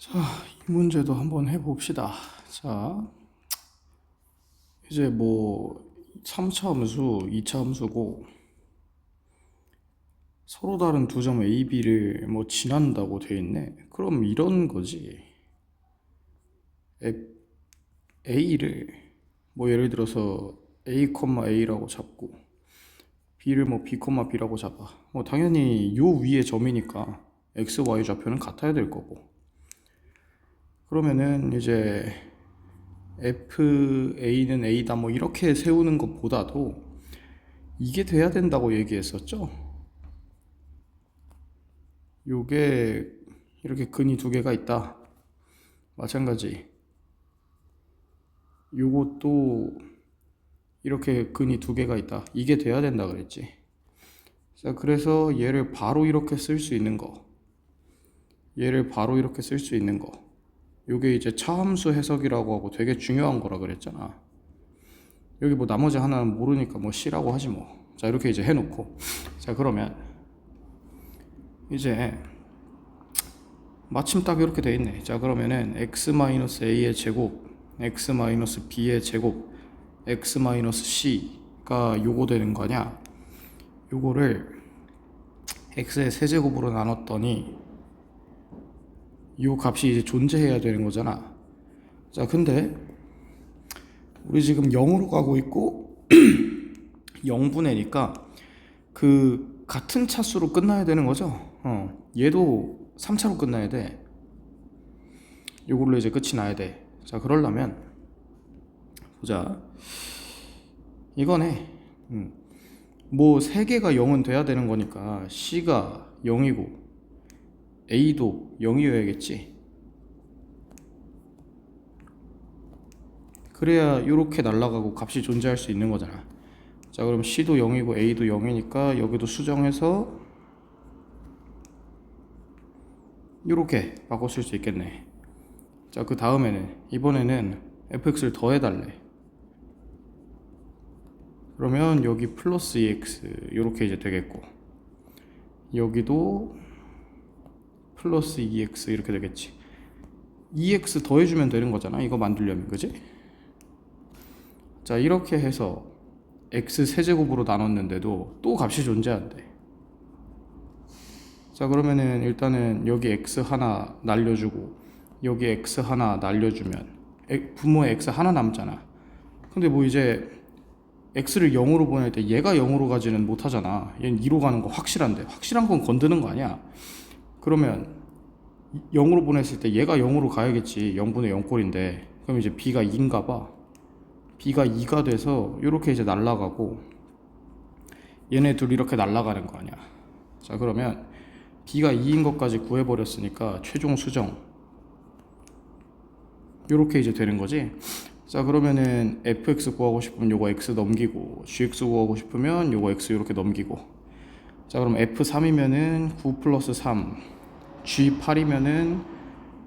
자, 이 문제도 한번 해봅시다. 자, 이제 뭐 3차 함수, 2차 함수고 서로 다른 두 점 A, B를 뭐 지난다고 돼 있네. 그럼 이런 거지. A를 뭐 예를 들어서 A, A라고 잡고 B를 뭐 B, B라고 잡아. 뭐 당연히 요 위에 점이니까 X, Y 좌표는 같아야 될 거고. 그러면은 이제 FA는 A다 뭐 이렇게 세우는 것보다도 이게 돼야 된다고 얘기했었죠. 요게 이렇게 근이 두 개가 있다. 마찬가지. 요것도 이렇게 근이 두 개가 있다. 이게 돼야 된다 그랬지. 자, 그래서 얘를 바로 이렇게 쓸 수 있는 거. 얘를 바로 이렇게 쓸 수 있는 거. 요게 이제 차함수 해석이라고 하고 되게 중요한 거라 그랬잖아. 여기 뭐 나머지 하나는 모르니까 뭐 C라고 하지 뭐. 자, 이렇게 이제 해놓고. 자, 그러면 이제 마침 딱 이렇게 돼 있네. 자, 그러면은 x-a의 제곱, x-b의 제곱, x-c가 요거 되는 거냐? 요거를 x의 세제곱으로 나눴더니 요 값이 이제 존재해야 되는 거잖아. 자, 근데 우리 지금 0으로 가고 있고 0분의 니까 그 같은 차수로 끝나야 되는 거죠. 얘도 3차로 끝나야 돼. 요걸로 이제 끝이 나야 돼. 자, 그러려면 보자. 이거네. 뭐 3개가 0은 돼야 되는 거니까 C가 0이고 A도 0이어야겠지. 그래야 요렇게 날아가고 값이 존재할 수 있는 거잖아. 자, 그럼 C도 0이고 A도 0이니까 여기도 수정해서 요렇게 바꿔 쓸 수 있겠네. 자, 그 다음에는 이번에는 fx를 더해달래. 그러면 여기 플러스 2x 요렇게 이제 되겠고 여기도 플러스 2x 이렇게 되겠지. 2x 더해주면 되는 거잖아, 이거 만들려면. 그지? 자, 이렇게 해서 x 세제곱으로 나눴는데도 또 값이 존재한대. 자, 그러면은 일단은 여기 x 하나 날려주고 여기 x 하나 날려주면 분모에 x 하나 남잖아. 근데 뭐 이제 x를 0으로 보낼 때 얘가 0으로 가지는 못하잖아. 얘는 2로 가는 거 확실한데, 확실한 건 건드는 거 아니야. 그러면 0으로 보냈을 때 얘가 0으로 가야겠지. 0분의 0꼴인데 그럼 이제 b가 2인가 봐. b가 2가 돼서 이렇게 이제 날아가고 얘네 둘 이렇게 날아가는 거 아니야. 자, 그러면 b가 2인 것까지 구해버렸으니까 최종 수정 이렇게 이제 되는 거지. 자, 그러면은 fx 구하고 싶으면 요거 x 넘기고 gx 구하고 싶으면 요거 x 이렇게 넘기고. 자, 그럼 f3이면은 9 플러스 3, g8이면은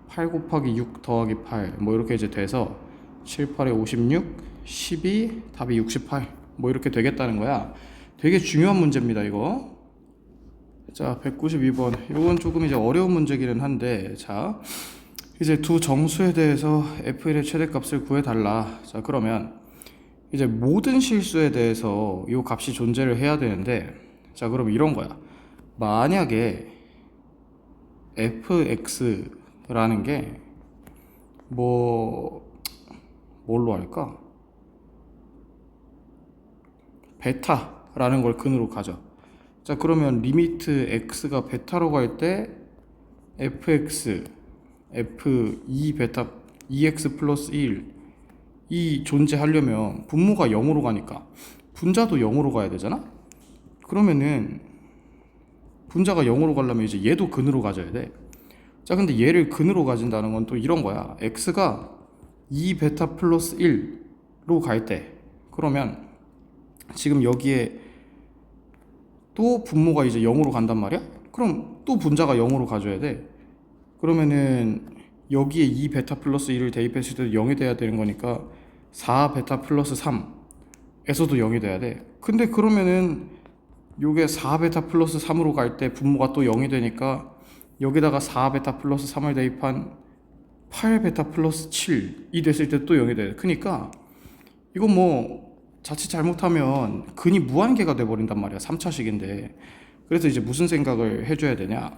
8 곱하기 6 더하기 8 뭐 이렇게 이제 돼서 7, 8에 56, 12, 답이 68 뭐 이렇게 되겠다는 거야. 되게 중요한 문제입니다, 이거. 자, 192번. 이건 조금 이제 어려운 문제기는 한데, 자, 이제 두 정수에 대해서 f1의 최대값을 구해달라. 자, 그러면 이제 모든 실수에 대해서 이 값이 존재를 해야 되는데, 자, 그럼 이런 거야. 만약에 fx라는 게 뭘로 할까? 베타라는 걸 근으로 가져. 자, 그러면 리미트 x가 베타로 갈 때 fx f2 베타 2x 플러스 1 이 존재하려면 분모가 0으로 가니까 분자도 0으로 가야 되잖아? 그러면은 분자가 0으로 가려면 이제 얘도 근으로 가져야 돼. 자, 근데 얘를 근으로 가진다는 건 또 이런 거야. x가 2 베타 플러스 1로 갈 때 그러면 지금 여기에 또 분모가 이제 0으로 간단 말이야? 그럼 또 분자가 0으로 가져야 돼. 그러면은 여기에 2 베타 플러스 1을 대입했을 때도 0이 돼야 되는 거니까 4 베타 플러스 3에서도 0이 돼야 돼. 근데 그러면은 요게 4 베타 플러스 3으로 갈 때 분모가 또 0이 되니까 여기다가 4 베타 플러스 3을 대입한 8 베타 플러스 7이 됐을 때 또 0이 돼. 그러니까 이거 뭐 자칫 잘못하면 근이 무한계가 돼버린단 말이야. 3차식인데. 그래서 이제 무슨 생각을 해줘야 되냐.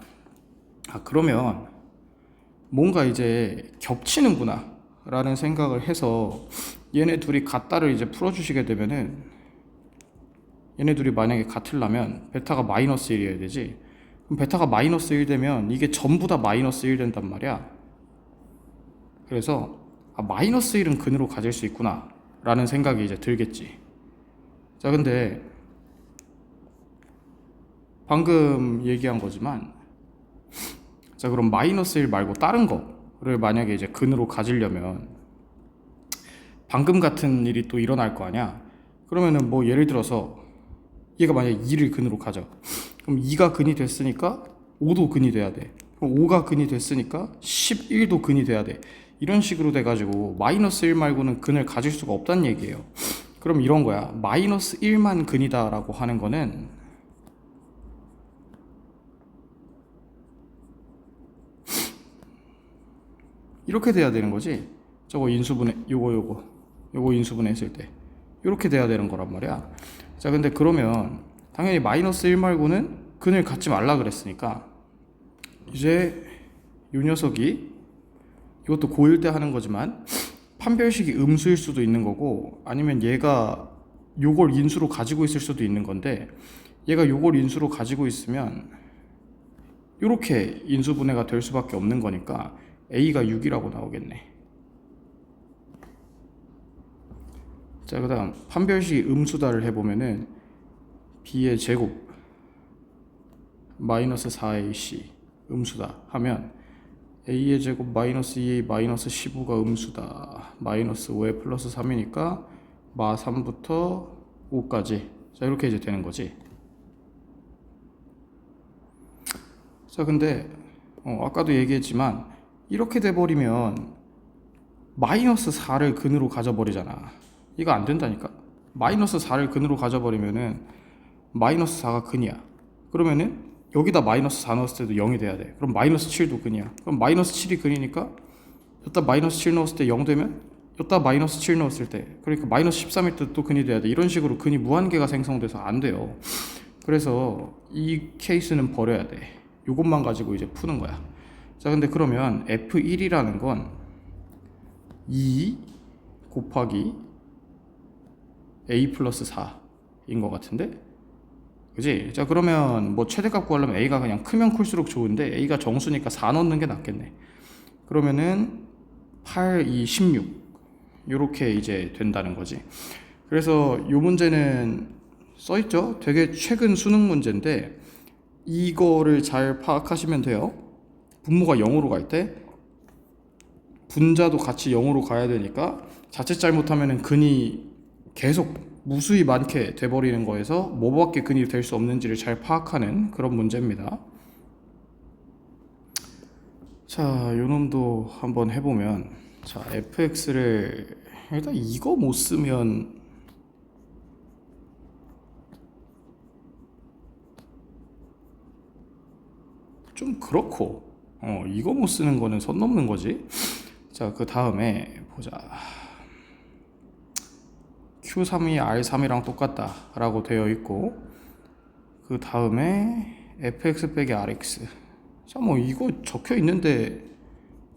그러면 뭔가 이제 겹치는구나 라는 생각을 해서 얘네 둘이 같다를 이제 풀어주시게 되면은, 얘네 둘이 만약에 같으려면 베타가 마이너스 1이어야 되지. 그럼 베타가 마이너스 1 되면 이게 전부 다 마이너스 1 된단 말이야. 그래서 마이너스 1은 근으로 가질 수 있구나 라는 생각이 이제 들겠지. 자, 근데 방금 얘기한 거지만, 자, 그럼 마이너스 1 말고 다른 거를 만약에 이제 근으로 가지려면 방금 같은 일이 또 일어날 거 아니야. 그러면은 뭐 예를 들어서 얘가 만약에 2를 근으로 가져. 그럼 2가 근이 됐으니까 5도 근이 돼야 돼. 그럼 5가 근이 됐으니까 11도 근이 돼야 돼. 이런 식으로 돼가지고 마이너스 1 말고는 근을 가질 수가 없다는 얘기예요. 그럼 이런 거야. 마이너스 1만 근이다 라고 하는 거는 이렇게 돼야 되는 거지. 저거 인수분해, 요거 인수분해 했을 때 이렇게 돼야 되는 거란 말이야. 자, 근데 그러면 당연히 마이너스 1 말고는 근을 갖지 말라 그랬으니까 이제 요 녀석이, 이것도 고1 때 하는 거지만 판별식이 음수일 수도 있는 거고, 아니면 얘가 요걸 인수로 가지고 있을 수도 있는 건데, 얘가 요걸 인수로 가지고 있으면 요렇게 인수분해가 될 수밖에 없는 거니까 A가 6이라고 나오겠네. 자, 그 다음 판별식이 음수다를 해보면은 B의 제곱 마이너스 4AC 음수다 하면 A의 제곱 마이너스 2A 마이너스 15가 음수다. 마이너스 5에 플러스 3이니까 마 3부터 5까지. 자, 이렇게 이제 되는 거지. 자, 근데 아까도 얘기했지만 이렇게 돼버리면 마이너스 4를 근으로 가져버리잖아. 이거 안 된다니까. 마이너스 4를 근으로 가져버리면은 마이너스 4가 근이야. 그러면은 여기다 마이너스 4 넣었을 때도 0이 돼야 돼. 그럼 마이너스 7도 근이야. 그럼 마이너스 7이 근이니까 여기다 마이너스 7 넣었을 때 0 되면 여기다 마이너스 7 넣었을 때, 그러니까 마이너스 13일 때도 또 근이 돼야 돼. 이런 식으로 근이 무한계가 생성돼서 안 돼요. 그래서 이 케이스는 버려야 돼. 이것만 가지고 이제 푸는 거야. 자, 근데 그러면 F1이라는 건 2 곱하기 A 플러스 4인 것 같은데? 그지? 자, 그러면 뭐 최대값 구하려면 A가 그냥 크면 클수록 좋은데 A가 정수니까 4 넣는 게 낫겠네. 그러면은 8, 2, 16 요렇게 이제 된다는 거지. 그래서 요 문제는 써있죠? 되게 최근 수능 문제인데 이거를 잘 파악하시면 돼요. 분모가 0으로 갈 때 분자도 같이 0으로 가야 되니까 자칫 잘못하면은 근이 계속 무수히 많게 돼버리는 거에서 뭐밖에 근이 될 수 없는지를 잘 파악하는 그런 문제입니다. 자, 요놈도 한번 해보면, 자, fx를 일단 이거 못 쓰면 좀 그렇고, 이거 못 쓰는 거는 선 넘는 거지. 자, 그 다음에 보자. Q3이 R3이랑 똑같다 라고 되어 있고, 그 다음에 fx 빼기 rx. 자, 뭐 이거 적혀 있는데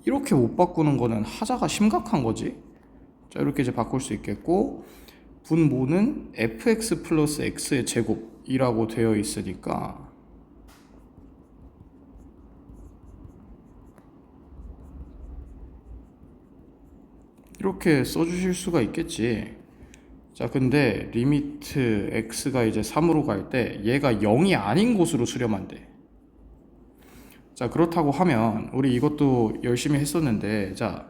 이렇게 못 바꾸는 거는 하자가 심각한 거지. 자, 이렇게 이제 바꿀 수 있겠고, 분모는 fx 플러스 x의 제곱이라고 되어 있으니까 이렇게 써주실 수가 있겠지. 자, 근데 리미트 x가 이제 3으로 갈 때 얘가 0이 아닌 곳으로 수렴한 대. 자, 그렇다고 하면 우리 이것도 열심히 했었는데, 자,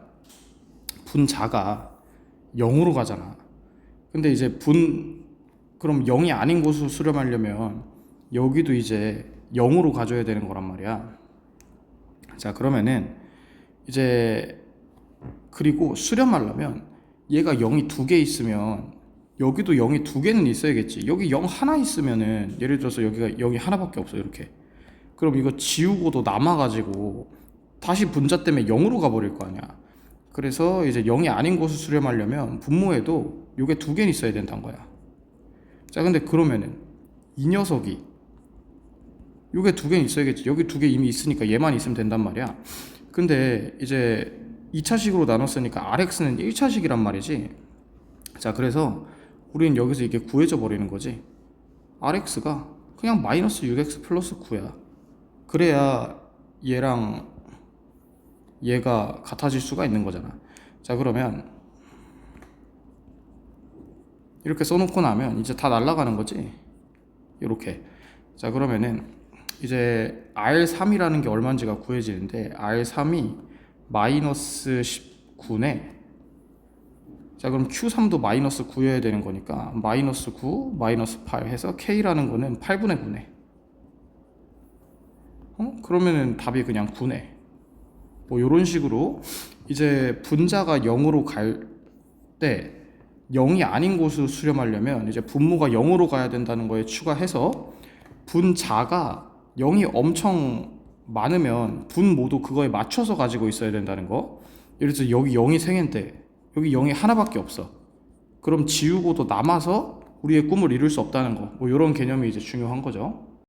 분자가 0으로 가잖아. 근데 이제 그럼 0이 아닌 곳으로 수렴하려면 여기도 이제 0으로 가져야 되는 거란 말이야. 자, 그러면은 이제 그리고 수렴하려면 얘가 0이 2개 있으면 여기도 0이 2개는 있어야겠지. 여기 0 하나 있으면은 예를 들어서 여기가 0이 하나밖에 없어. 이렇게. 그럼 이거 지우고도 남아가지고 다시 분자 때문에 0으로 가버릴 거 아니야. 그래서 이제 0이 아닌 곳을 수렴하려면 분모에도 요게 두 개는 있어야 된다는 거야. 자, 근데 그러면은 이 녀석이 요게 두 개는 있어야겠지. 여기 두 개 이미 있으니까 얘만 있으면 된단 말이야. 근데 이제 2차식으로 나눴으니까 RX는 1차식이란 말이지. 자, 그래서 우리는 여기서 이게 구해져 버리는 거지. RX가 그냥 마이너스 6X 플러스 9야. 그래야 얘랑 얘가 같아질 수가 있는 거잖아. 자, 그러면 이렇게 써놓고 나면 이제 다 날아가는 거지. 이렇게. 자, 그러면은 이제 R3이라는 게 얼마인지가 구해지는데 R3이 마이너스 19네. 자, 그럼 Q3도 마이너스 9여야 되는 거니까 마이너스 9, 마이너스 8 해서 K라는 거는 8분의 9네. 그러면은 답이 그냥 9네. 뭐 요런 식으로 이제 분자가 0으로 갈 때 0이 아닌 곳으로 수렴하려면 이제 분모가 0으로 가야 된다는 거에 추가해서 분자가 0이 엄청 많으면 분모도 그거에 맞춰서 가지고 있어야 된다는 거. 예를 들어서 여기 0이 생인데 여기 0이 하나밖에 없어. 그럼 지우고도 남아서 우리의 꿈을 이룰 수 없다는 거. 뭐 이런 개념이 이제 중요한 거죠.